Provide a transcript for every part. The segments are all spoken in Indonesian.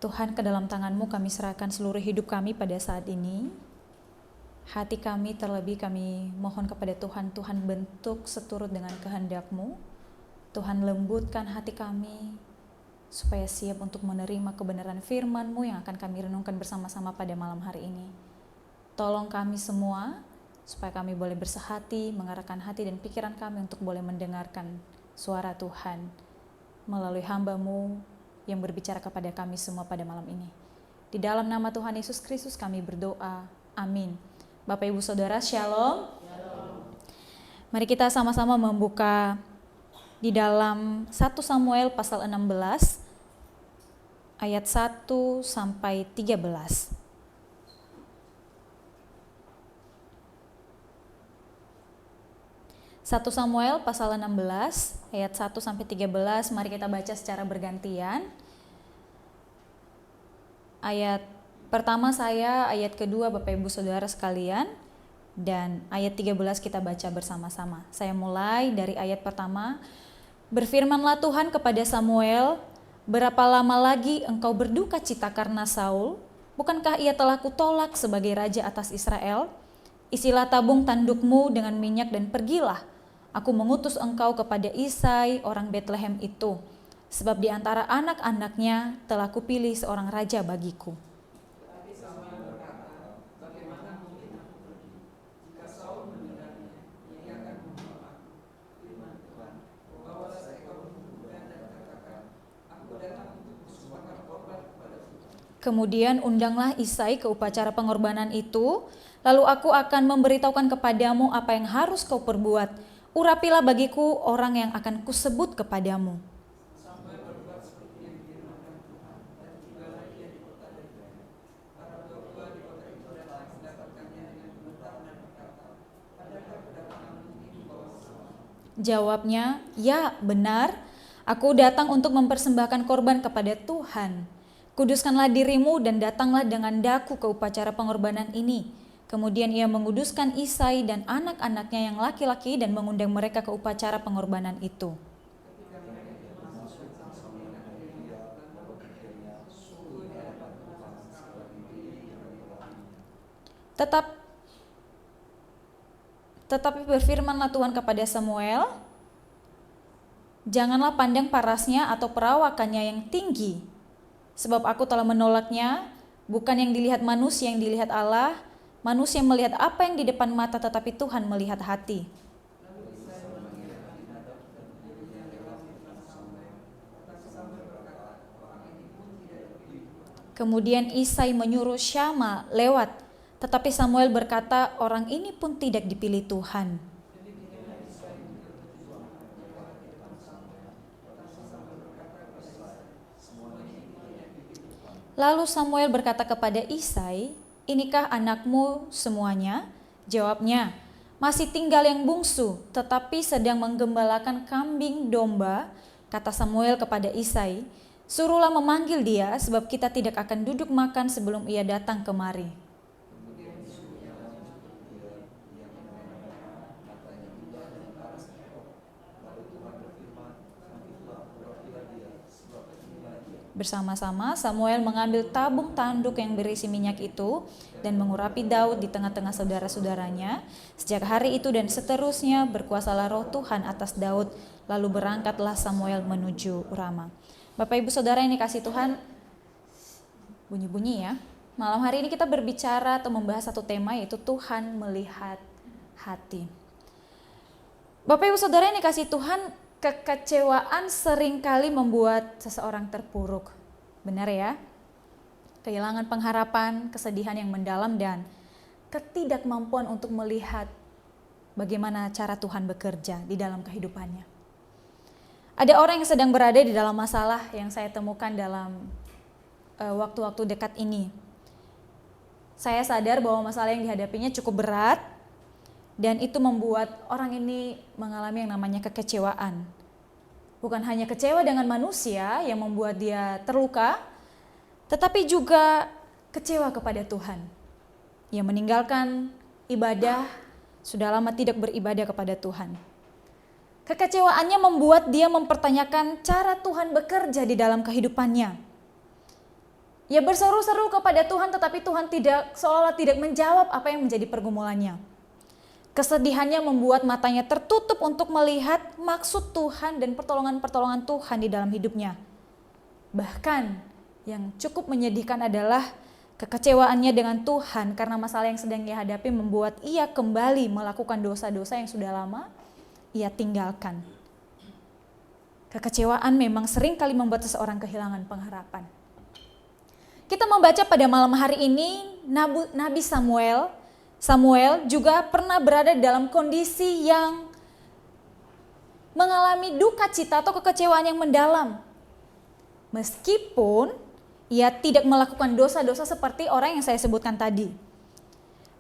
Tuhan, ke dalam tangan-Mu kami serahkan seluruh hidup kami pada saat ini. Hati kami terlebih kami mohon kepada Tuhan, Tuhan bentuk seturut dengan kehendak-Mu. Tuhan lembutkan hati kami supaya siap untuk menerima kebenaran firman-Mu yang akan kami renungkan bersama-sama pada malam hari ini. Tolong kami semua supaya kami boleh bersehati, mengarahkan hati dan pikiran kami untuk boleh mendengarkan suara Tuhan melalui hamba-Mu yang berbicara kepada kami semua pada malam ini. Di dalam nama Tuhan Yesus Kristus kami berdoa. Amin. Bapak Ibu Saudara, Shalom. Mari kita sama-sama membuka di dalam 1 Samuel pasal 16 ayat 1 sampai 13. 1 Samuel pasal 16 ayat 1 sampai 13, mari kita baca secara bergantian. Ayat pertama saya, ayat kedua Bapak Ibu Saudara sekalian, dan ayat 13 kita baca bersama-sama. Saya mulai dari ayat pertama. Berfirmanlah Tuhan kepada Samuel, berapa lama lagi engkau berduka cita karena Saul? Bukankah ia telah kutolak sebagai raja atas Israel? Isilah tabung tandukmu dengan minyak dan pergilah. Aku mengutus engkau kepada Isai orang Betlehem itu, sebab di antara anak-anaknya telah kupilih seorang raja bagiku. Kemudian undanglah Isai ke upacara pengorbanan itu, lalu aku akan memberitahukan kepadamu apa yang harus kau perbuat. Urapilah bagiku orang yang akan kusebut kepadamu. Jawabnya, ya benar, aku datang untuk mempersembahkan korban kepada Tuhan. Kuduskanlah dirimu dan datanglah dengan daku ke upacara pengorbanan ini. Kemudian ia menguduskan Isai dan anak-anaknya yang laki-laki dan mengundang mereka ke upacara pengorbanan itu. Tetapi berfirmanlah Tuhan kepada Samuel, janganlah pandang parasnya atau perawakannya yang tinggi, sebab aku telah menolaknya, bukan yang dilihat manusia yang dilihat Allah. Manusia melihat apa yang di depan mata, tetapi Tuhan melihat hati. Kemudian Isai menyuruh Syama lewat, tetapi Samuel berkata, orang ini pun tidak dipilih Tuhan. Lalu Samuel berkata kepada Isai, inikah anakmu semuanya? Jawabnya, masih tinggal yang bungsu, tetapi sedang menggembalakan kambing domba. Kata Samuel kepada Isai, suruhlah memanggil dia, sebab kita tidak akan duduk makan sebelum ia datang kemari. Bersama-sama Samuel mengambil tabung tanduk yang berisi minyak itu dan mengurapi Daud di tengah-tengah saudara-saudaranya. Sejak hari itu dan seterusnya berkuasalah roh Tuhan atas Daud, lalu berangkatlah Samuel menuju Rama. Bapak Ibu Saudara yang dikasihi Tuhan, bunyi-bunyi ya. Malam hari ini kita berbicara atau membahas satu tema, yaitu Tuhan melihat hati. Bapak Ibu Saudara yang dikasihi Tuhan, kekecewaan seringkali membuat seseorang terpuruk. Benar ya? Kehilangan pengharapan, kesedihan yang mendalam, dan ketidakmampuan untuk melihat bagaimana cara Tuhan bekerja di dalam kehidupannya. Ada orang yang sedang berada di dalam masalah yang saya temukan dalam waktu-waktu dekat ini. Saya sadar bahwa masalah yang dihadapinya cukup berat, dan itu membuat orang ini mengalami yang namanya kekecewaan. Bukan hanya kecewa dengan manusia yang membuat dia terluka, tetapi juga kecewa kepada Tuhan. Ia meninggalkan ibadah, sudah lama tidak beribadah kepada Tuhan. Kekecewaannya membuat dia mempertanyakan cara Tuhan bekerja di dalam kehidupannya. Ia berseru-seru kepada Tuhan, tetapi Tuhan seolah-olah tidak menjawab apa yang menjadi pergumulannya. Kesedihannya membuat matanya tertutup untuk melihat maksud Tuhan dan pertolongan-pertolongan Tuhan di dalam hidupnya. Bahkan yang cukup menyedihkan adalah kekecewaannya dengan Tuhan karena masalah yang sedang ia hadapi membuat ia kembali melakukan dosa-dosa yang sudah lama ia tinggalkan. Kekecewaan memang sering kali membuat seseorang kehilangan pengharapan. Kita membaca pada malam hari ini Nabi Samuel juga pernah berada dalam kondisi yang mengalami duka cita atau kekecewaan yang mendalam. Meskipun ia tidak melakukan dosa-dosa seperti orang yang saya sebutkan tadi.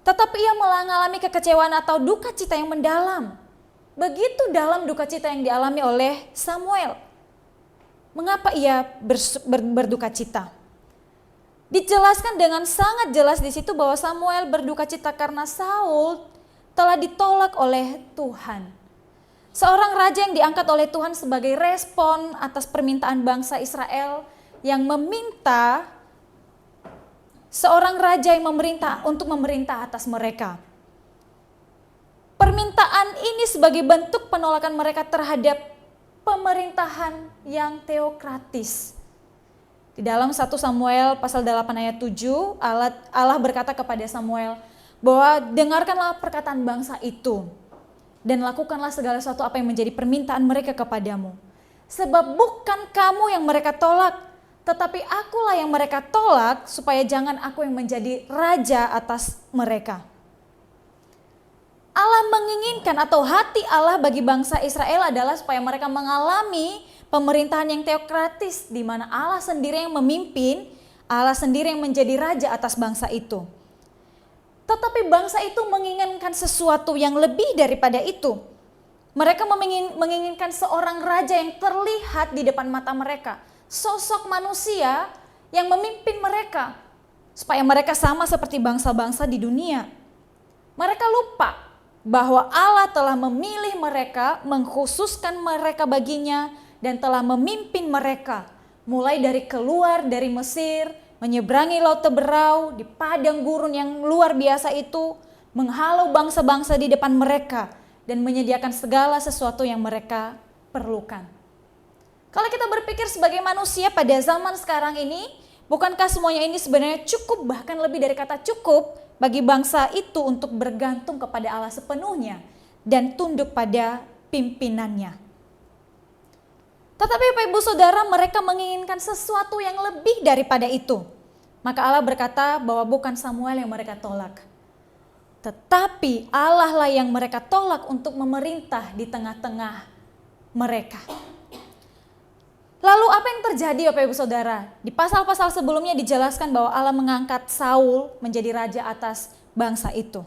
Tetapi ia mengalami kekecewaan atau duka cita yang mendalam. Begitu dalam duka cita yang dialami oleh Samuel. Mengapa ia berduka cita? Dijelaskan dengan sangat jelas di situ bahwa Samuel berduka cita karena Saul telah ditolak oleh Tuhan. Seorang raja yang diangkat oleh Tuhan sebagai respon atas permintaan bangsa Israel yang meminta seorang raja yang untuk memerintah atas mereka. Permintaan ini sebagai bentuk penolakan mereka terhadap pemerintahan yang teokratis. Di dalam 1 Samuel pasal 8 ayat 7, Allah berkata kepada Samuel bahwa dengarkanlah perkataan bangsa itu dan lakukanlah segala sesuatu apa yang menjadi permintaan mereka kepadamu. Sebab bukan kamu yang mereka tolak, tetapi akulah yang mereka tolak supaya jangan aku yang menjadi raja atas mereka. Allah menginginkan atau hati Allah bagi bangsa Israel adalah supaya mereka mengalami pemerintahan yang teokratis di mana Allah sendiri yang memimpin, Allah sendiri yang menjadi raja atas bangsa itu. Tetapi bangsa itu menginginkan sesuatu yang lebih daripada itu. Mereka menginginkan seorang raja yang terlihat di depan mata mereka, sosok manusia yang memimpin mereka, supaya mereka sama seperti bangsa-bangsa di dunia. Mereka lupa bahwa Allah telah memilih mereka, mengkhususkan mereka baginya, dan telah memimpin mereka mulai dari keluar dari Mesir, menyeberangi Laut Teberau, di padang gurun yang luar biasa itu, menghalau bangsa-bangsa di depan mereka dan menyediakan segala sesuatu yang mereka perlukan. Kalau kita berpikir sebagai manusia pada zaman sekarang ini, bukankah semuanya ini sebenarnya cukup, bahkan lebih dari kata cukup bagi bangsa itu untuk bergantung kepada Allah sepenuhnya dan tunduk pada pimpinannya. Tetapi Bapak Ibu Saudara, mereka menginginkan sesuatu yang lebih daripada itu. Maka Allah berkata bahwa bukan Samuel yang mereka tolak, tetapi Allah lah yang mereka tolak untuk memerintah di tengah-tengah mereka. Lalu apa yang terjadi Bapak Ibu Saudara? Di pasal-pasal sebelumnya dijelaskan bahwa Allah mengangkat Saul menjadi raja atas bangsa itu,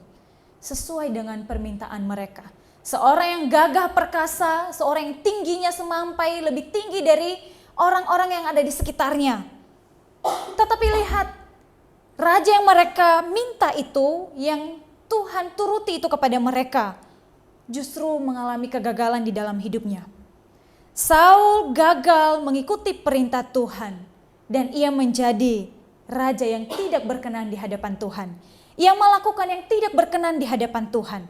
sesuai dengan permintaan mereka. Seorang yang gagah perkasa, seorang yang tingginya semampai, lebih tinggi dari orang-orang yang ada di sekitarnya. Tetapi lihat, raja yang mereka minta itu, yang Tuhan turuti itu kepada mereka, justru mengalami kegagalan di dalam hidupnya. Saul gagal mengikuti perintah Tuhan, dan ia menjadi raja yang tidak berkenan di hadapan Tuhan. Ia melakukan yang tidak berkenan di hadapan Tuhan.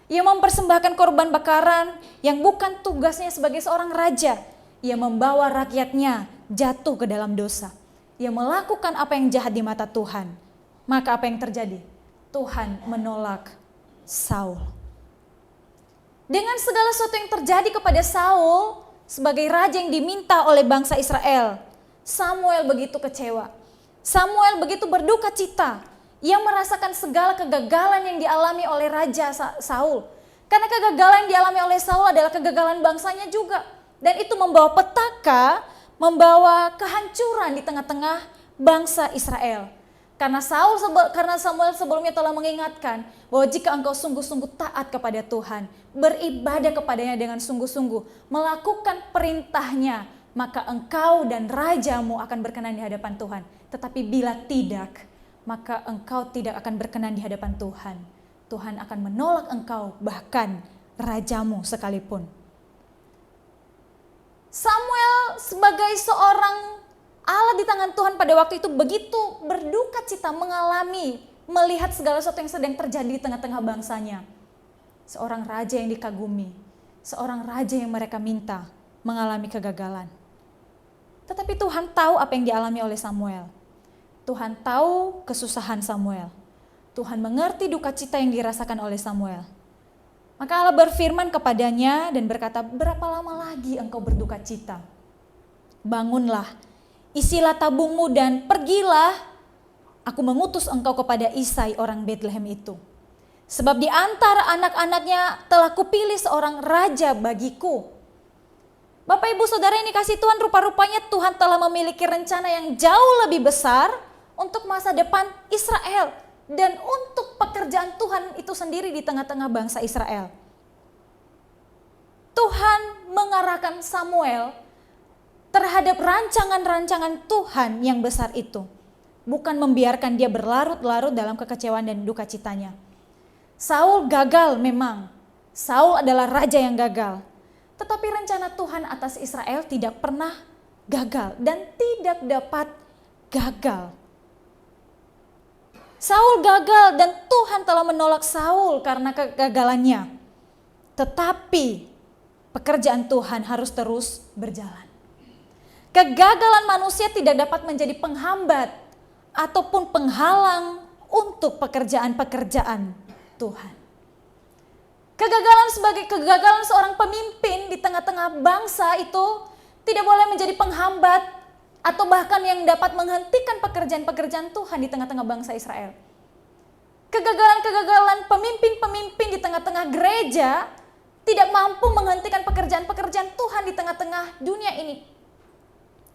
Ia mempersembahkan korban bakaran yang bukan tugasnya sebagai seorang raja. Ia membawa rakyatnya jatuh ke dalam dosa. Ia melakukan apa yang jahat di mata Tuhan. Maka apa yang terjadi? Tuhan menolak Saul. Dengan segala sesuatu yang terjadi kepada Saul sebagai raja yang diminta oleh bangsa Israel, Samuel begitu kecewa. Samuel begitu berduka cita. Ia merasakan segala kegagalan yang dialami oleh Raja Saul. Karena kegagalan yang dialami oleh Saul adalah kegagalan bangsanya juga. Dan itu membawa petaka, membawa kehancuran di tengah-tengah bangsa Israel. Karena Samuel sebelumnya telah mengingatkan bahwa jika engkau sungguh-sungguh taat kepada Tuhan, beribadah kepadanya dengan sungguh-sungguh, melakukan perintahnya, maka engkau dan rajamu akan berkenan di hadapan Tuhan. Tetapi bila tidak, maka engkau tidak akan berkenan di hadapan Tuhan. Tuhan akan menolak engkau, bahkan rajamu sekalipun. Samuel sebagai seorang Allah di tangan Tuhan pada waktu itu begitu berduka cita mengalami, melihat segala sesuatu yang sedang terjadi di tengah-tengah bangsanya. Seorang raja yang dikagumi, seorang raja yang mereka minta mengalami kegagalan. Tetapi Tuhan tahu apa yang dialami oleh Samuel. Tuhan tahu kesusahan Samuel. Tuhan mengerti duka cita yang dirasakan oleh Samuel. Maka Allah berfirman kepadanya dan berkata, berapa lama lagi engkau berduka cita? Bangunlah, isilah tabungmu dan pergilah. Aku mengutus engkau kepada Isai orang Betlehem itu. Sebab di antara anak-anaknya telah kupilih seorang raja bagiku. Bapak ibu saudara ini kasih Tuhan, rupa-rupanya Tuhan telah memiliki rencana yang jauh lebih besar untuk masa depan Israel. Dan untuk pekerjaan Tuhan itu sendiri di tengah-tengah bangsa Israel. Tuhan mengarahkan Samuel terhadap rancangan-rancangan Tuhan yang besar itu. Bukan membiarkan dia berlarut-larut dalam kekecewaan dan duka citanya. Saul gagal memang. Saul adalah raja yang gagal. Tetapi rencana Tuhan atas Israel tidak pernah gagal dan tidak dapat gagal. Saul gagal dan Tuhan telah menolak Saul karena kegagalannya. Tetapi pekerjaan Tuhan harus terus berjalan. Kegagalan manusia tidak dapat menjadi penghambat ataupun penghalang untuk pekerjaan-pekerjaan Tuhan. Kegagalan seorang pemimpin di tengah-tengah bangsa itu tidak boleh menjadi penghambat atau bahkan yang dapat menghentikan pekerjaan-pekerjaan Tuhan di tengah-tengah bangsa Israel. Kegagalan-kegagalan pemimpin-pemimpin di tengah-tengah gereja tidak mampu menghentikan pekerjaan-pekerjaan Tuhan di tengah-tengah dunia ini.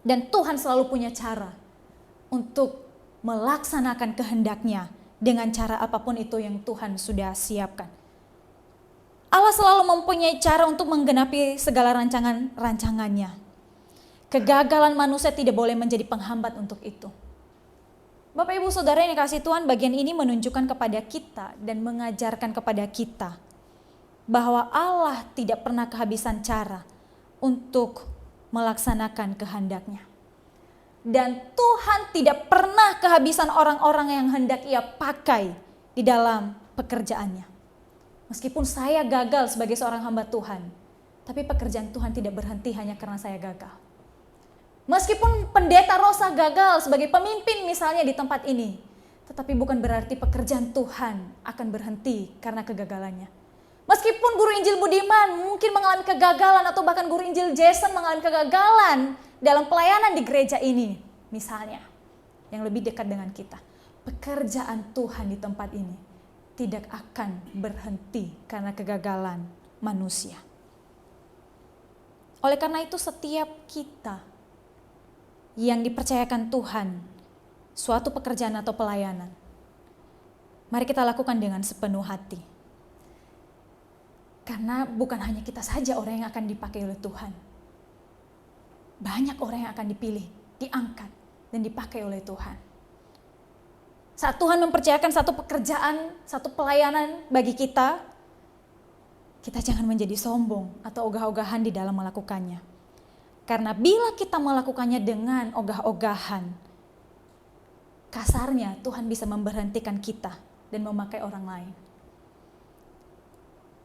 Dan Tuhan selalu punya cara untuk melaksanakan kehendaknya dengan cara apapun itu yang Tuhan sudah siapkan. Allah selalu mempunyai cara untuk menggenapi segala rancangannya. Kegagalan manusia tidak boleh menjadi penghambat untuk itu. Bapak ibu saudara yang dikasihi Tuhan, bagian ini menunjukkan kepada kita dan mengajarkan kepada kita bahwa Allah tidak pernah kehabisan cara untuk melaksanakan kehendaknya. Dan Tuhan tidak pernah kehabisan orang-orang yang hendak ia pakai di dalam pekerjaannya. Meskipun saya gagal sebagai seorang hamba Tuhan, tapi pekerjaan Tuhan tidak berhenti hanya karena saya gagal. Meskipun pendeta Rosa gagal sebagai pemimpin misalnya di tempat ini, tetapi bukan berarti pekerjaan Tuhan akan berhenti karena kegagalannya. Meskipun guru Injil Budiman mungkin mengalami kegagalan atau bahkan guru Injil Jason mengalami kegagalan dalam pelayanan di gereja ini misalnya, yang lebih dekat dengan kita. Pekerjaan Tuhan di tempat ini tidak akan berhenti karena kegagalan manusia. Oleh karena itu setiap kita yang dipercayakan Tuhan suatu pekerjaan atau pelayanan, mari kita lakukan dengan sepenuh hati. Karena bukan hanya kita saja orang yang akan dipakai oleh Tuhan. Banyak orang yang akan dipilih, diangkat, dan dipakai oleh Tuhan. Saat Tuhan mempercayakan satu pekerjaan, satu pelayanan bagi kita, kita jangan menjadi sombong atau ogah-ogahan di dalam melakukannya. Karena bila kita melakukannya dengan ogah-ogahan, kasarnya Tuhan bisa memberhentikan kita dan memakai orang lain.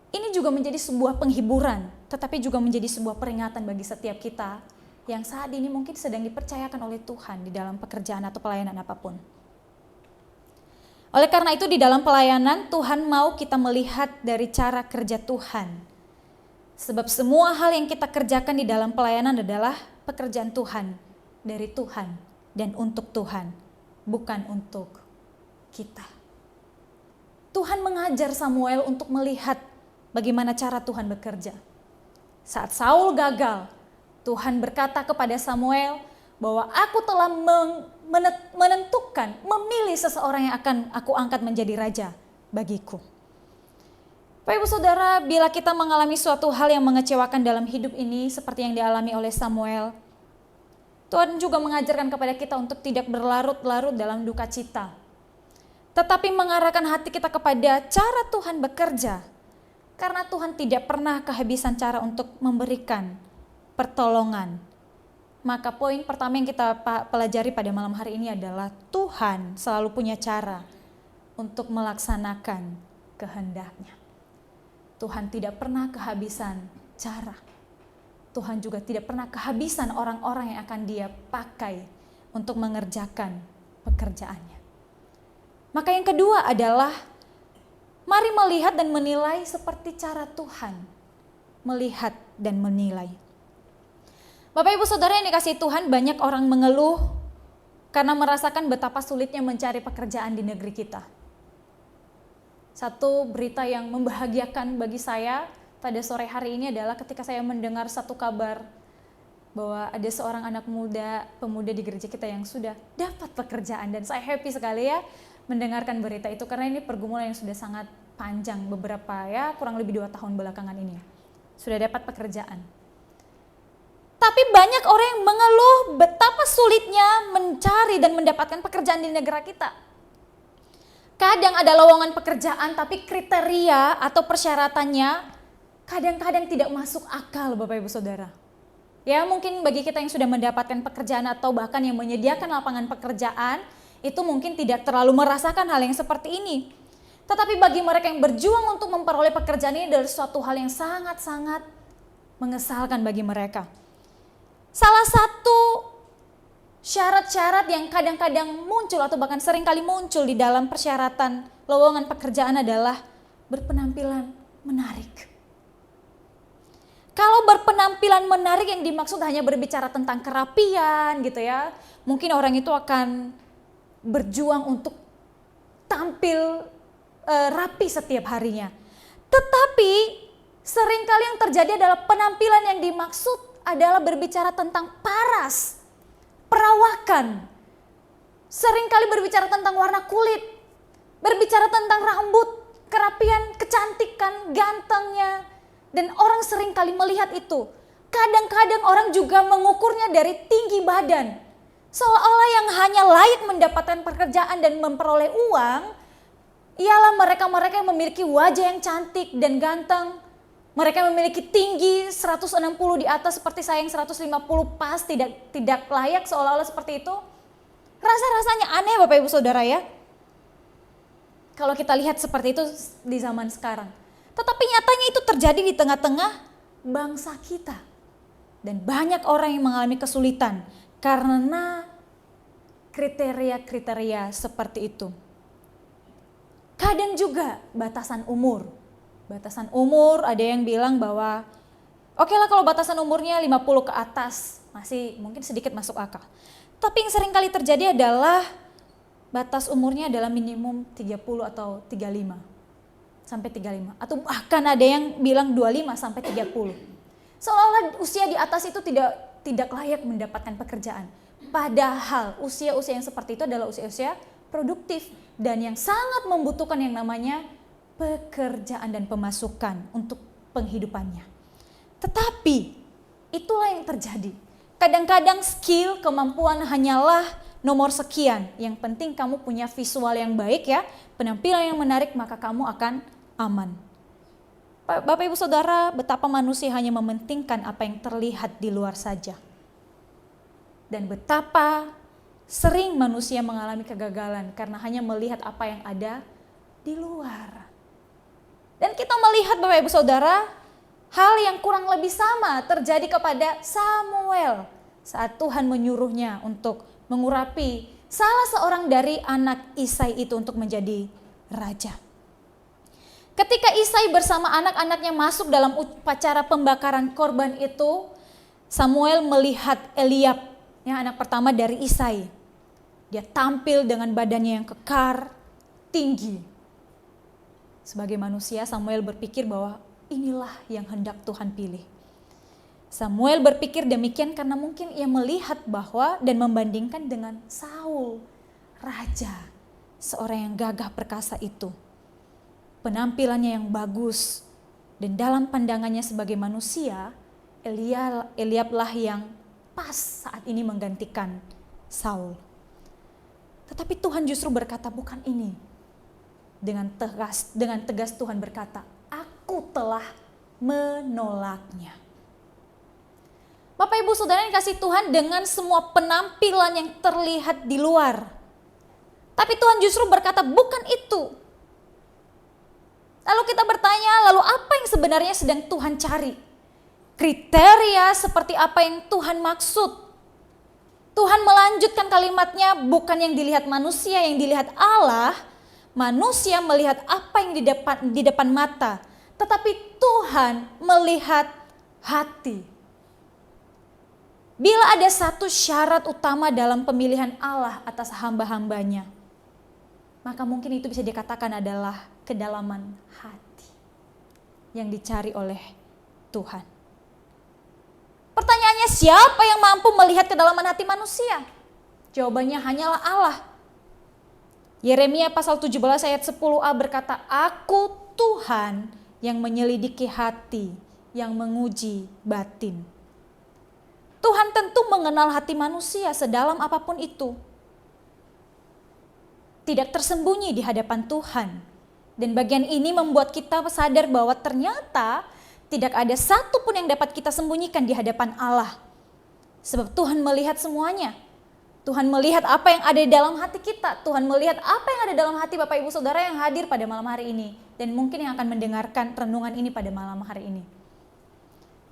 Ini juga menjadi sebuah penghiburan, tetapi juga menjadi sebuah peringatan bagi setiap kita yang saat ini mungkin sedang dipercayakan oleh Tuhan di dalam pekerjaan atau pelayanan apapun. Oleh karena itu di dalam pelayanan Tuhan mau kita melihat dari cara kerja Tuhan. Sebab semua hal yang kita kerjakan di dalam pelayanan adalah pekerjaan Tuhan, dari Tuhan dan untuk Tuhan, bukan untuk kita. Tuhan mengajar Samuel untuk melihat bagaimana cara Tuhan bekerja. Saat Saul gagal, Tuhan berkata kepada Samuel bahwa aku telah menentukan, memilih seseorang yang akan aku angkat menjadi raja bagiku. Bapak ibu saudara, bila kita mengalami suatu hal yang mengecewakan dalam hidup ini seperti yang dialami oleh Samuel, Tuhan juga mengajarkan kepada kita untuk tidak berlarut-larut dalam duka cita. Tetapi mengarahkan hati kita kepada cara Tuhan bekerja. Karena Tuhan tidak pernah kehabisan cara untuk memberikan pertolongan Maka poin pertama yang kita pelajari pada malam hari ini adalah Tuhan selalu punya cara untuk melaksanakan kehendaknya. Tuhan tidak pernah kehabisan cara. Tuhan juga tidak pernah kehabisan orang-orang yang akan Dia pakai untuk mengerjakan pekerjaannya. Maka yang kedua adalah mari melihat dan menilai seperti cara Tuhan melihat dan menilai. Bapak Ibu Saudara yang dikasihi Tuhan, banyak orang mengeluh karena merasakan betapa sulitnya mencari pekerjaan di negeri kita. Satu berita yang membahagiakan bagi saya pada sore hari ini adalah ketika saya mendengar satu kabar bahwa ada seorang anak muda, pemuda di gereja kita yang sudah dapat pekerjaan, dan saya happy sekali ya mendengarkan berita itu karena ini pergumulan yang sudah sangat panjang beberapa kurang lebih 2 tahun belakangan ini. Sudah dapat pekerjaan. Tapi banyak orang yang mengeluh betapa sulitnya mencari dan mendapatkan pekerjaan di negara kita. Kadang ada lowongan pekerjaan tapi kriteria atau persyaratannya kadang-kadang tidak masuk akal Bapak Ibu Saudara. Ya mungkin bagi kita yang sudah mendapatkan pekerjaan atau bahkan yang menyediakan lapangan pekerjaan itu mungkin tidak terlalu merasakan hal yang seperti ini. Tetapi bagi mereka yang berjuang untuk memperoleh pekerjaan ini adalah suatu hal yang sangat-sangat mengesalkan bagi mereka. Salah satu syarat-syarat yang kadang-kadang muncul atau bahkan sering kali muncul di dalam persyaratan lowongan pekerjaan adalah berpenampilan menarik. Kalau berpenampilan menarik yang dimaksud hanya berbicara tentang kerapian gitu ya, mungkin orang itu akan berjuang untuk tampil rapi setiap harinya. Tetapi seringkali yang terjadi adalah penampilan yang dimaksud adalah berbicara tentang paras, perawakan. Seringkali berbicara tentang warna kulit, berbicara tentang rambut, kerapian, kecantikan, gantengnya. Dan orang seringkali melihat itu. Kadang-kadang orang juga mengukurnya dari tinggi badan. Seolah-olah yang hanya layak mendapatkan pekerjaan dan memperoleh uang, ialah mereka-mereka yang memiliki wajah yang cantik dan ganteng. Mereka memiliki tinggi 160 di atas seperti saya yang 150 pas, tidak layak seolah-olah seperti itu. Rasa-rasanya aneh Bapak Ibu Saudara ya. Kalau kita lihat seperti itu di zaman sekarang. Tetapi nyatanya itu terjadi di tengah-tengah bangsa kita. Dan banyak orang yang mengalami kesulitan karena kriteria-kriteria seperti itu. Kadang juga batasan umur. Batasan umur ada yang bilang bahwa oke lah kalau batasan umurnya 50 ke atas masih mungkin sedikit masuk akal. Tapi yang sering kali terjadi adalah batas umurnya adalah minimum 30 atau 35 sampai 35 atau bahkan ada yang bilang 25 sampai 30. Seolah-olah usia di atas itu tidak layak mendapatkan pekerjaan. Padahal usia-usia yang seperti itu adalah usia-usia produktif dan yang sangat membutuhkan yang namanya pekerjaan dan pemasukan untuk penghidupannya. Tetapi itulah yang terjadi. Kadang-kadang skill, kemampuan hanyalah nomor sekian. Yang penting kamu punya visual yang baik ya, penampilan yang menarik, maka kamu akan aman. Bapak Ibu Saudara, betapa manusia hanya mementingkan apa yang terlihat di luar saja. Dan betapa sering manusia mengalami kegagalan karena hanya melihat apa yang ada di luar. Dan kita melihat Bapak Ibu Saudara, hal yang kurang lebih sama terjadi kepada Samuel saat Tuhan menyuruhnya untuk mengurapi salah seorang dari anak Isai itu untuk menjadi raja. Ketika Isai bersama anak-anaknya masuk dalam upacara pembakaran korban itu, Samuel melihat Eliab, yang anak pertama dari Isai. Dia tampil dengan badannya yang kekar, tinggi. Sebagai manusia, Samuel berpikir bahwa inilah yang hendak Tuhan pilih. Samuel berpikir demikian karena mungkin ia melihat bahwa dan membandingkan dengan Saul, raja, seorang yang gagah perkasa itu. Penampilannya yang bagus dan dalam pandangannya sebagai manusia, Eliablah yang pas saat ini menggantikan Saul. Tetapi Tuhan justru berkata bukan ini. Dengan tegas Tuhan berkata, aku telah menolaknya. Bapak Ibu Saudara yang dikasihi Tuhan, dengan semua penampilan yang terlihat di luar. Tapi Tuhan justru berkata bukan itu. Lalu kita bertanya, lalu apa yang sebenarnya sedang Tuhan cari? Kriteria seperti apa yang Tuhan maksud? Tuhan melanjutkan kalimatnya, bukan yang dilihat manusia, yang dilihat Allah. Manusia melihat apa yang di depan mata, tetapi Tuhan melihat hati. Bila ada satu syarat utama dalam pemilihan Allah atas hamba-hambanya, maka mungkin itu bisa dikatakan adalah kedalaman hati yang dicari oleh Tuhan. Pertanyaannya, siapa yang mampu melihat kedalaman hati manusia? Jawabannya hanyalah Allah. Yeremia pasal 17 ayat 10a berkata, Aku Tuhan yang menyelidiki hati, yang menguji batin. Tuhan tentu mengenal hati manusia sedalam apapun itu. Tidak tersembunyi di hadapan Tuhan. Dan bagian ini membuat kita sadar bahwa ternyata tidak ada satu pun yang dapat kita sembunyikan di hadapan Allah. Sebab Tuhan melihat semuanya. Tuhan melihat apa yang ada di dalam hati kita. Tuhan melihat apa yang ada dalam hati Bapak Ibu Saudara yang hadir pada malam hari ini. Dan mungkin yang akan mendengarkan renungan ini pada malam hari ini.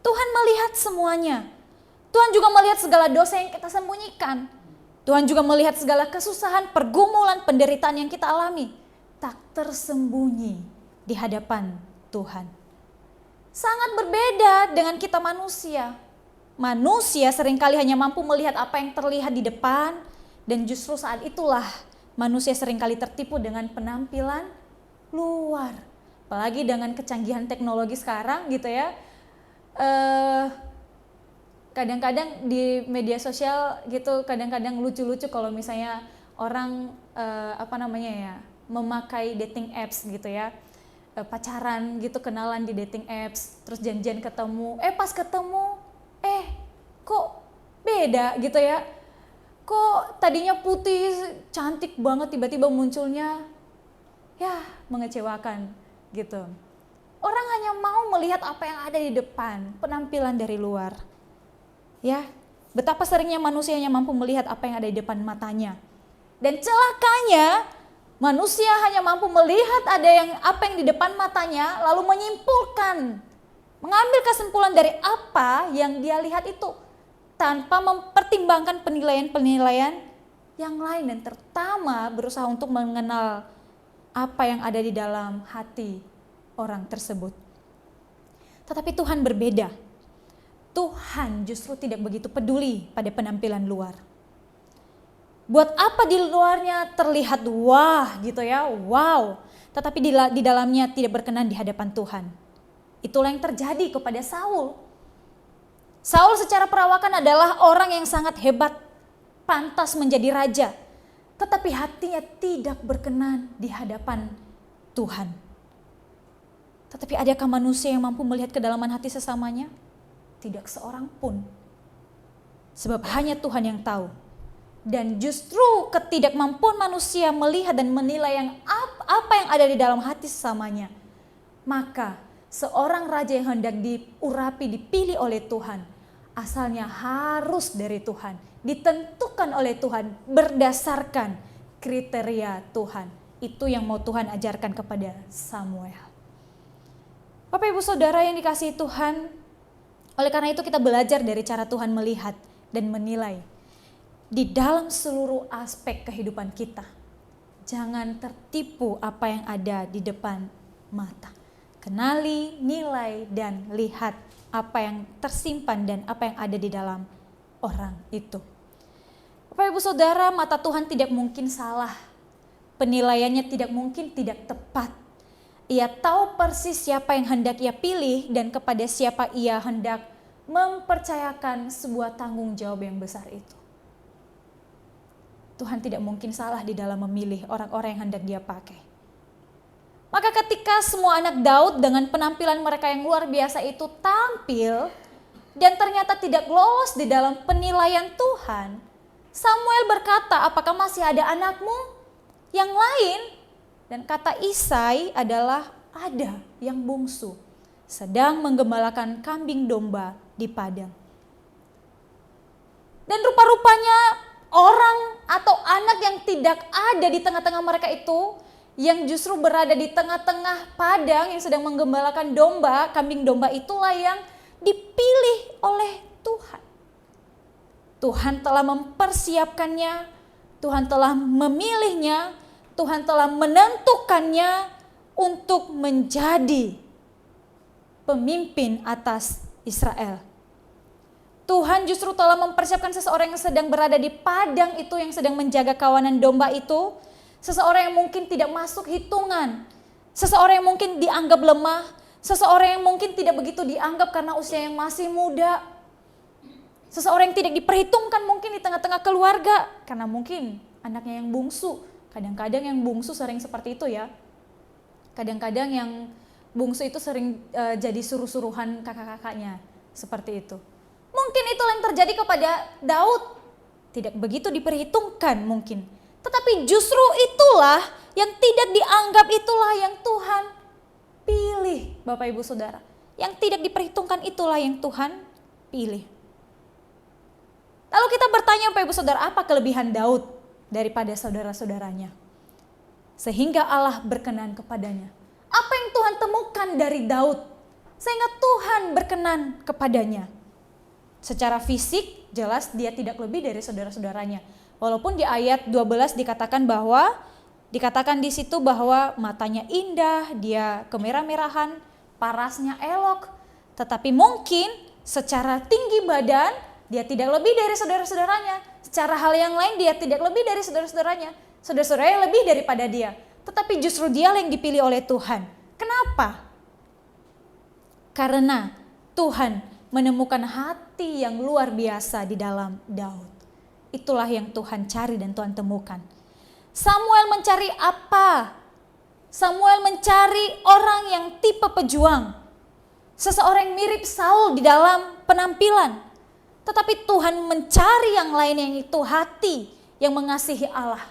Tuhan melihat semuanya. Tuhan juga melihat segala dosa yang kita sembunyikan. Tuhan juga melihat segala kesusahan, pergumulan, penderitaan yang kita alami. Tak tersembunyi di hadapan Tuhan. Sangat berbeda dengan kita manusia. Manusia seringkali hanya mampu melihat apa yang terlihat di depan, dan justru saat itulah manusia seringkali tertipu dengan penampilan luar. Apalagi dengan kecanggihan teknologi sekarang gitu ya. Kadang-kadang di media sosial gitu, kadang-kadang lucu-lucu kalau misalnya orang memakai dating apps gitu ya. Pacaran gitu, kenalan di dating apps, terus janjian ketemu, pas ketemu, kok beda gitu ya, kok tadinya putih, cantik banget, tiba-tiba munculnya, ya mengecewakan gitu. Orang hanya mau melihat apa yang ada di depan, penampilan dari luar. Ya, betapa seringnya manusia hanya mampu melihat apa yang ada di depan matanya. Dan celakanya, manusia hanya mampu melihat apa yang di depan matanya, lalu menyimpulkan, mengambil kesimpulan dari apa yang dia lihat itu, tanpa mempertimbangkan penilaian-penilaian yang lain, dan terutama berusaha untuk mengenal apa yang ada di dalam hati orang tersebut. Tetapi Tuhan berbeda. Tuhan justru tidak begitu peduli pada penampilan luar. Buat apa di luarnya terlihat wah gitu ya, wow. Tetapi di dalamnya tidak berkenan di hadapan Tuhan. Itulah yang terjadi kepada Saul. Saul secara perawakan adalah orang yang sangat hebat, pantas menjadi raja. Tetapi hatinya tidak berkenan di hadapan Tuhan. Tetapi adakah manusia yang mampu melihat kedalaman hati sesamanya? Tidak seorang pun. Sebab hanya Tuhan yang tahu. Dan justru ketidakmampuan manusia melihat dan menilai apa yang ada di dalam hati sesamanya. Maka seorang raja yang hendak diurapi, dipilih oleh Tuhan, asalnya harus dari Tuhan, ditentukan oleh Tuhan berdasarkan kriteria Tuhan. Itu yang mau Tuhan ajarkan kepada Samuel. Bapak Ibu Saudara yang dikasihi Tuhan, oleh karena itu kita belajar dari cara Tuhan melihat dan menilai di dalam seluruh aspek kehidupan kita. Jangan tertipu apa yang ada di depan mata. Kenali, nilai, dan lihat apa yang tersimpan dan apa yang ada di dalam orang itu. Bapak Ibu Saudara, mata Tuhan tidak mungkin salah. Penilaiannya tidak mungkin tidak tepat. Ia tahu persis siapa yang hendak ia pilih dan kepada siapa ia hendak mempercayakan sebuah tanggung jawab yang besar itu. Tuhan tidak mungkin salah di dalam memilih orang-orang yang hendak dia pakai. Maka ketika semua anak Daud dengan penampilan mereka yang luar biasa itu tampil dan ternyata tidak lolos di dalam penilaian Tuhan, Samuel berkata, apakah masih ada anakmu yang lain? Dan kata Isai adalah ada yang bungsu, sedang menggembalakan kambing domba di padang. Dan rupa-rupanya orang atau anak yang tidak ada di tengah-tengah mereka itu, yang justru berada di tengah-tengah padang yang sedang menggembalakan domba, kambing domba itulah yang dipilih oleh Tuhan. Tuhan telah mempersiapkannya, Tuhan telah memilihnya, Tuhan telah menentukannya untuk menjadi pemimpin atas Israel. Tuhan justru telah mempersiapkan seseorang yang sedang berada di padang itu, yang sedang menjaga kawanan domba itu. Seseorang yang mungkin tidak masuk hitungan. Seseorang yang mungkin dianggap lemah. Seseorang yang mungkin tidak begitu dianggap karena usia yang masih muda. Seseorang yang tidak diperhitungkan mungkin di tengah-tengah keluarga. Karena mungkin anaknya yang bungsu. Kadang-kadang yang bungsu sering seperti itu ya. Kadang-kadang yang bungsu itu sering jadi suruh-suruhan kakak-kakaknya. Seperti itu. Mungkin itulah yang terjadi kepada Daud. Tidak begitu diperhitungkan mungkin. Tetapi justru itulah yang tidak dianggap, itulah yang Tuhan pilih, Bapak Ibu Saudara. Yang tidak diperhitungkan itulah yang Tuhan pilih. Lalu kita bertanya Bapak Ibu Saudara, apa kelebihan Daud daripada saudara-saudaranya? Sehingga Allah berkenan kepadanya. Apa yang Tuhan temukan dari Daud sehingga Tuhan berkenan kepadanya? Secara fisik jelas dia tidak lebih dari saudara-saudaranya. Walaupun di ayat 12 dikatakan di situ bahwa matanya indah, dia kemerah-merahan, parasnya elok. Tetapi mungkin secara tinggi badan dia tidak lebih dari saudara-saudaranya. Secara hal yang lain dia tidak lebih dari saudara-saudaranya. Saudara-saudaranya lebih daripada dia. Tetapi justru dia yang dipilih oleh Tuhan. Kenapa? Karena Tuhan menemukan hati yang luar biasa di dalam Daud. Itulah yang Tuhan cari dan Tuhan temukan. Samuel mencari apa? Samuel mencari orang yang tipe pejuang. Seseorang yang mirip Saul di dalam penampilan. Tetapi Tuhan mencari yang lain, yang itu hati yang mengasihi Allah.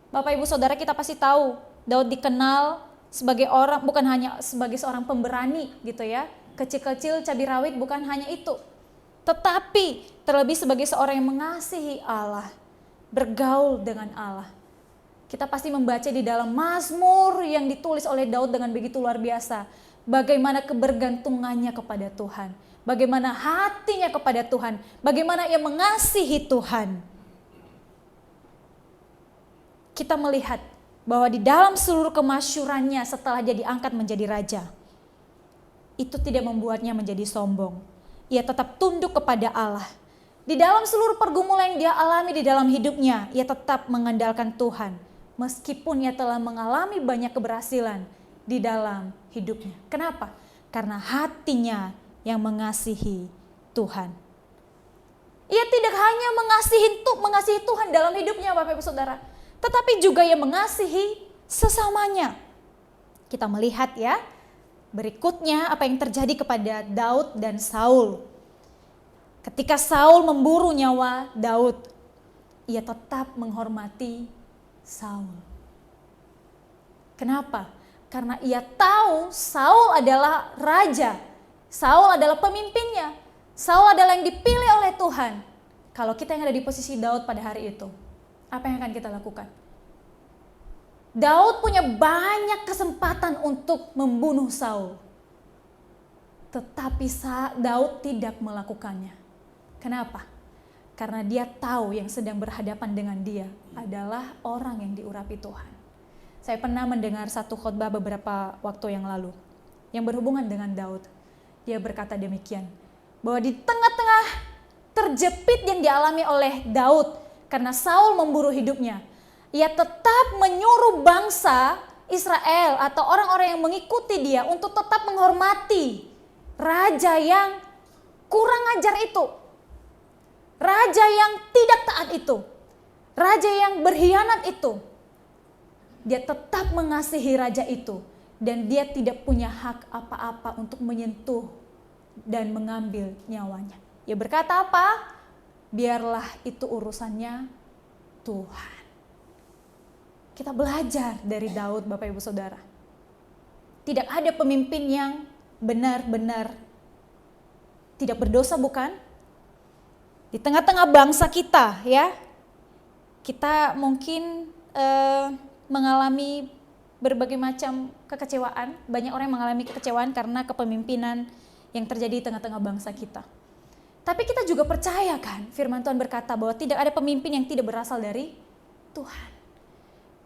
Bapak Ibu Saudara, kita pasti tahu Daud dikenal sebagai orang, bukan hanya sebagai seorang pemberani gitu ya. Kecil-kecil cabai rawit bukan hanya itu. Tetapi terlebih sebagai seorang yang mengasihi Allah, bergaul dengan Allah. Kita pasti membaca di dalam Mazmur yang ditulis oleh Daud dengan begitu luar biasa. Bagaimana kebergantungannya kepada Tuhan. Bagaimana hatinya kepada Tuhan. Bagaimana ia mengasihi Tuhan. Kita melihat bahwa di dalam seluruh kemasyurannya setelah dia diangkat menjadi raja, itu tidak membuatnya menjadi sombong. Ia tetap tunduk kepada Allah. Di dalam seluruh pergumulan yang dia alami di dalam hidupnya, ia tetap mengandalkan Tuhan. Meskipun ia telah mengalami banyak keberhasilan di dalam hidupnya. Kenapa? Karena hatinya yang mengasihi Tuhan. Ia tidak hanya mengasihi Tuhan dalam hidupnya Bapak Ibu Saudara, tetapi juga ia mengasihi sesamanya. Kita melihat ya, berikutnya apa yang terjadi kepada Daud dan Saul. Ketika Saul memburu nyawa Daud, ia tetap menghormati Saul. Kenapa? Karena ia tahu Saul adalah raja. Saul adalah pemimpinnya. Saul adalah yang dipilih oleh Tuhan. Kalau kita yang ada di posisi Daud pada hari itu, apa yang akan kita lakukan? Daud punya banyak kesempatan untuk membunuh Saul. Tetapi Daud tidak melakukannya. Kenapa? Karena dia tahu yang sedang berhadapan dengan dia adalah orang yang diurapi Tuhan. Saya pernah mendengar satu khotbah beberapa waktu yang lalu yang berhubungan dengan Daud. Dia berkata demikian, bahwa di tengah-tengah terjepit yang dialami oleh Daud karena Saul memburu hidupnya, ia tetap menyuruh bangsa Israel atau orang-orang yang mengikuti dia untuk tetap menghormati raja yang kurang ajar itu. Raja yang tidak taat itu. Raja yang berkhianat itu. Dia tetap mengasihi raja itu. Dan dia tidak punya hak apa-apa untuk menyentuh dan mengambil nyawanya. Dia berkata apa? Biarlah itu urusannya Tuhan. Kita belajar dari Daud Bapak Ibu Saudara. Tidak ada pemimpin yang benar-benar tidak berdosa bukan? Di tengah-tengah bangsa kita ya, kita mungkin mengalami berbagai macam kekecewaan. Banyak orang yang mengalami kekecewaan karena kepemimpinan yang terjadi di tengah-tengah bangsa kita. Tapi kita juga percaya kan, firman Tuhan berkata bahwa tidak ada pemimpin yang tidak berasal dari Tuhan.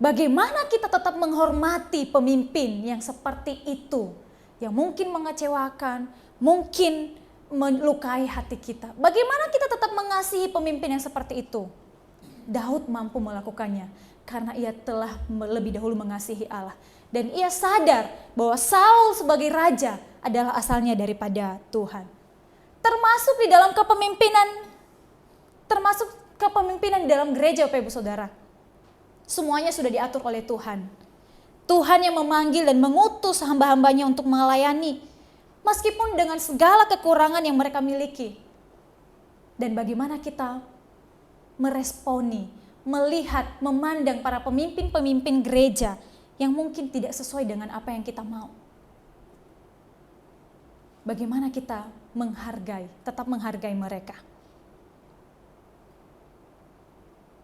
Bagaimana kita tetap menghormati pemimpin yang seperti itu, yang mungkin mengecewakan, mungkin melukai hati kita. Bagaimana kita tetap mengasihi pemimpin yang seperti itu? Daud mampu melakukannya karena ia telah lebih dahulu mengasihi Allah. Dan ia sadar bahwa Saul sebagai raja adalah asalnya daripada Tuhan. Termasuk di dalam kepemimpinan di dalam gereja, Bapak Ibu Saudara. Semuanya sudah diatur oleh Tuhan. Tuhan yang memanggil dan mengutus hamba-hambanya untuk melayani. Meskipun dengan segala kekurangan yang mereka miliki. Dan bagaimana kita meresponi, melihat, memandang para pemimpin-pemimpin gereja yang mungkin tidak sesuai dengan apa yang kita mau. Bagaimana kita menghargai, tetap menghargai mereka.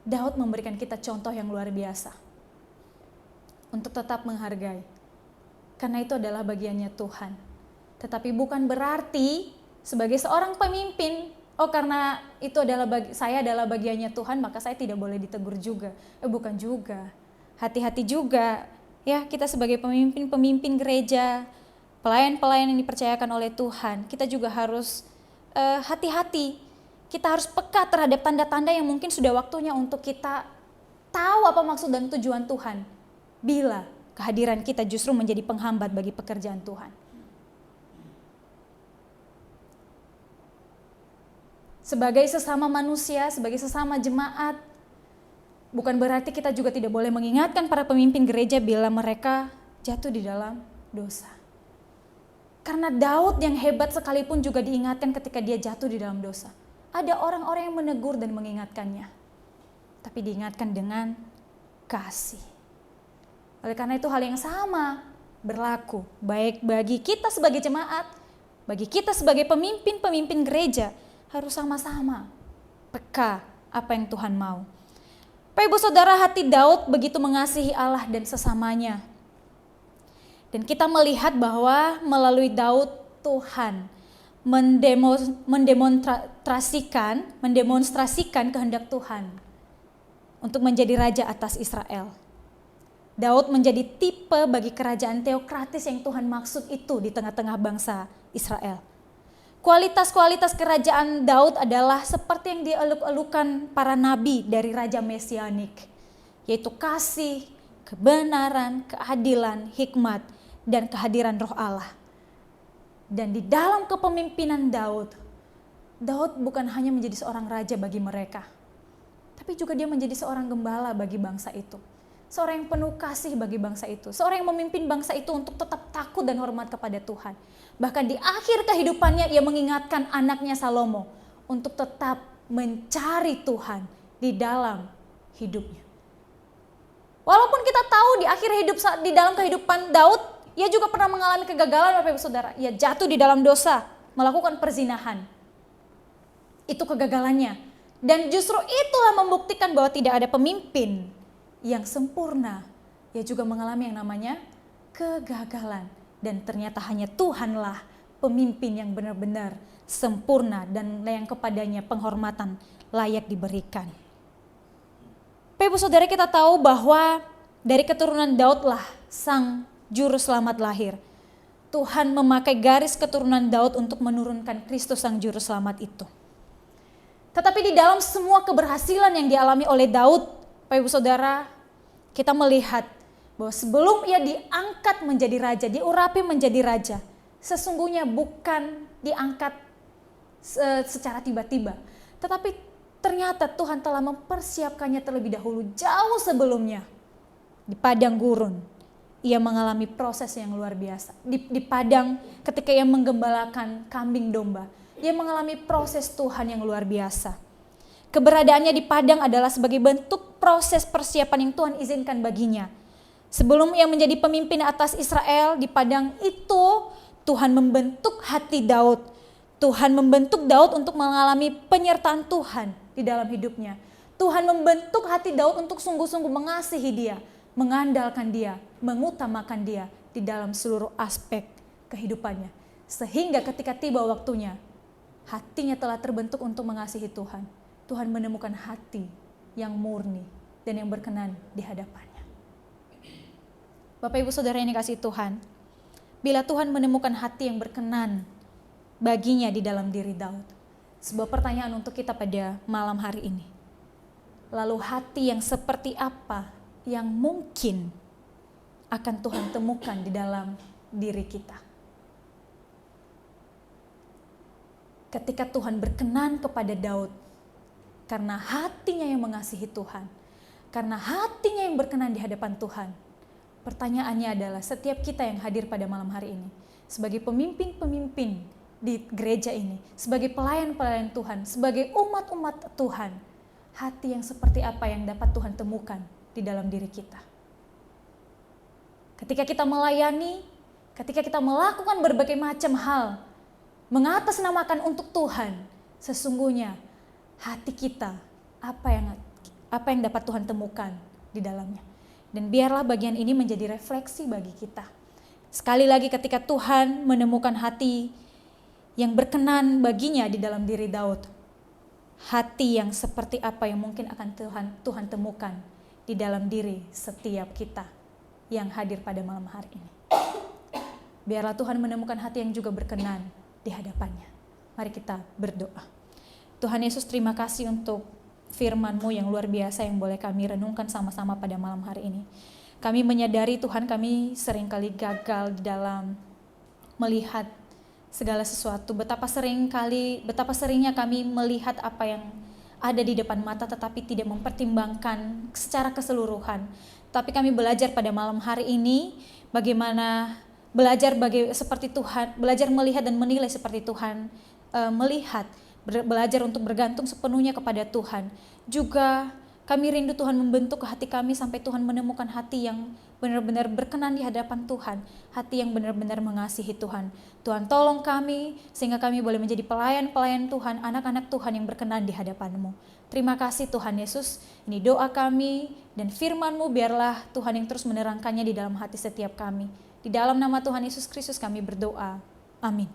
Daud memberikan kita contoh yang luar biasa. Untuk tetap menghargai. Karena itu adalah bagiannya Tuhan. Tetapi bukan berarti sebagai seorang pemimpin, karena itu adalah saya adalah bagiannya Tuhan, maka saya tidak boleh ditegur juga. Bukan juga. Hati-hati juga ya, kita sebagai pemimpin gereja, pelayan-pelayan yang dipercayakan oleh Tuhan, kita juga harus hati-hati. Kita harus peka terhadap tanda-tanda yang mungkin sudah waktunya untuk kita tahu apa maksud dan tujuan Tuhan. Bila kehadiran kita justru menjadi penghambat bagi pekerjaan Tuhan. Sebagai sesama manusia, sebagai sesama jemaat, bukan berarti kita juga tidak boleh mengingatkan para pemimpin gereja bila mereka jatuh di dalam dosa. Karena Daud yang hebat sekalipun juga diingatkan ketika dia jatuh di dalam dosa. Ada orang-orang yang menegur dan mengingatkannya. Tapi diingatkan dengan kasih. Oleh karena itu hal yang sama berlaku baik bagi kita sebagai jemaat, bagi kita sebagai pemimpin-pemimpin gereja, harus sama-sama peka apa yang Tuhan mau. Bapak Ibu Saudara, hati Daud begitu mengasihi Allah dan sesamanya. Dan kita melihat bahwa melalui Daud Tuhan mendemonstrasikan kehendak Tuhan untuk menjadi raja atas Israel. Daud menjadi tipe bagi kerajaan teokratis yang Tuhan maksud itu di tengah-tengah bangsa Israel. Kualitas-kualitas kerajaan Daud adalah seperti yang dieluk-elukan para nabi dari Raja Mesianik, yaitu kasih, kebenaran, keadilan, hikmat, dan kehadiran Roh Allah. Dan di dalam kepemimpinan Daud bukan hanya menjadi seorang raja bagi mereka, tapi juga dia menjadi seorang gembala bagi bangsa itu. Seorang yang penuh kasih bagi bangsa itu. Seorang yang memimpin bangsa itu untuk tetap takut dan hormat kepada Tuhan. Bahkan di akhir kehidupannya ia mengingatkan anaknya Salomo untuk tetap mencari Tuhan di dalam hidupnya. Walaupun kita tahu di akhir hidup, di dalam kehidupan Daud, ia juga pernah mengalami kegagalan, Bapak Ibu Saudara. Ia jatuh di dalam dosa, melakukan perzinahan. Itu kegagalannya. Dan justru itulah membuktikan bahwa tidak ada pemimpin yang sempurna. Ia juga mengalami yang namanya kegagalan. Dan ternyata hanya Tuhanlah pemimpin yang benar-benar sempurna dan yang kepadanya penghormatan layak diberikan. Bapak Ibu Saudara, kita tahu bahwa dari keturunan Daudlah sang juru selamat lahir. Tuhan memakai garis keturunan Daud untuk menurunkan Kristus sang juru selamat itu. Tetapi di dalam semua keberhasilan yang dialami oleh Daud, Bapak Ibu Saudara, kita melihat bahwa sebelum ia diangkat menjadi raja, diurapi menjadi raja, sesungguhnya bukan diangkat secara tiba-tiba. Tetapi ternyata Tuhan telah mempersiapkannya terlebih dahulu, jauh sebelumnya. Di padang gurun, ia mengalami proses yang luar biasa. Di padang ketika ia menggembalakan kambing domba, ia mengalami proses Tuhan yang luar biasa. Keberadaannya di padang adalah sebagai bentuk proses persiapan yang Tuhan izinkan baginya. Sebelum ia menjadi pemimpin atas Israel, di padang itu Tuhan membentuk hati Daud. Tuhan membentuk Daud untuk mengalami penyertaan Tuhan di dalam hidupnya. Tuhan membentuk hati Daud untuk sungguh-sungguh mengasihi dia, mengandalkan dia, mengutamakan dia di dalam seluruh aspek kehidupannya. Sehingga ketika tiba waktunya, hatinya telah terbentuk untuk mengasihi Tuhan. Tuhan menemukan hati yang murni dan yang berkenan di hadapannya. Bapak Ibu Saudara yang dikasihi Tuhan, bila Tuhan menemukan hati yang berkenan baginya di dalam diri Daud, sebuah pertanyaan untuk kita pada malam hari ini. Lalu hati yang seperti apa yang mungkin akan Tuhan temukan di dalam diri kita? Ketika Tuhan berkenan kepada Daud, karena hatinya yang mengasihi Tuhan, karena hatinya yang berkenan di hadapan Tuhan, pertanyaannya adalah setiap kita yang hadir pada malam hari ini, sebagai pemimpin-pemimpin di gereja ini, sebagai pelayan-pelayan Tuhan, sebagai umat-umat Tuhan, hati yang seperti apa yang dapat Tuhan temukan di dalam diri kita? Ketika kita melayani, ketika kita melakukan berbagai macam hal, mengatasnamakan untuk Tuhan, sesungguhnya hati kita apa yang dapat Tuhan temukan di dalamnya. Dan biarlah bagian ini menjadi refleksi bagi kita. Sekali lagi ketika Tuhan menemukan hati yang berkenan baginya di dalam diri Daud, hati yang seperti apa yang mungkin akan Tuhan temukan di dalam diri setiap kita yang hadir pada malam hari ini. Biarlah Tuhan menemukan hati yang juga berkenan di hadapannya. Mari kita berdoa. Tuhan Yesus, terima kasih untuk firman-Mu yang luar biasa yang boleh kami renungkan sama-sama pada malam hari ini. Kami menyadari Tuhan, kami seringkali gagal di dalam melihat segala sesuatu. Betapa seringnya kami melihat apa yang ada di depan mata tetapi tidak mempertimbangkan secara keseluruhan. Tapi kami belajar pada malam hari ini bagaimana belajar seperti Tuhan, belajar melihat dan menilai seperti Tuhan melihat, belajar untuk bergantung sepenuhnya kepada Tuhan. Juga kami rindu Tuhan membentuk hati kami sampai Tuhan menemukan hati yang benar-benar berkenan di hadapan Tuhan, hati yang benar-benar mengasihi Tuhan. Tuhan tolong kami sehingga kami boleh menjadi pelayan-pelayan Tuhan, anak-anak Tuhan yang berkenan di hadapan-Mu. Terima kasih Tuhan Yesus, ini doa kami dan firman-Mu biarlah Tuhan yang terus menerangkannya di dalam hati setiap kami. Di dalam nama Tuhan Yesus Kristus kami berdoa. Amin.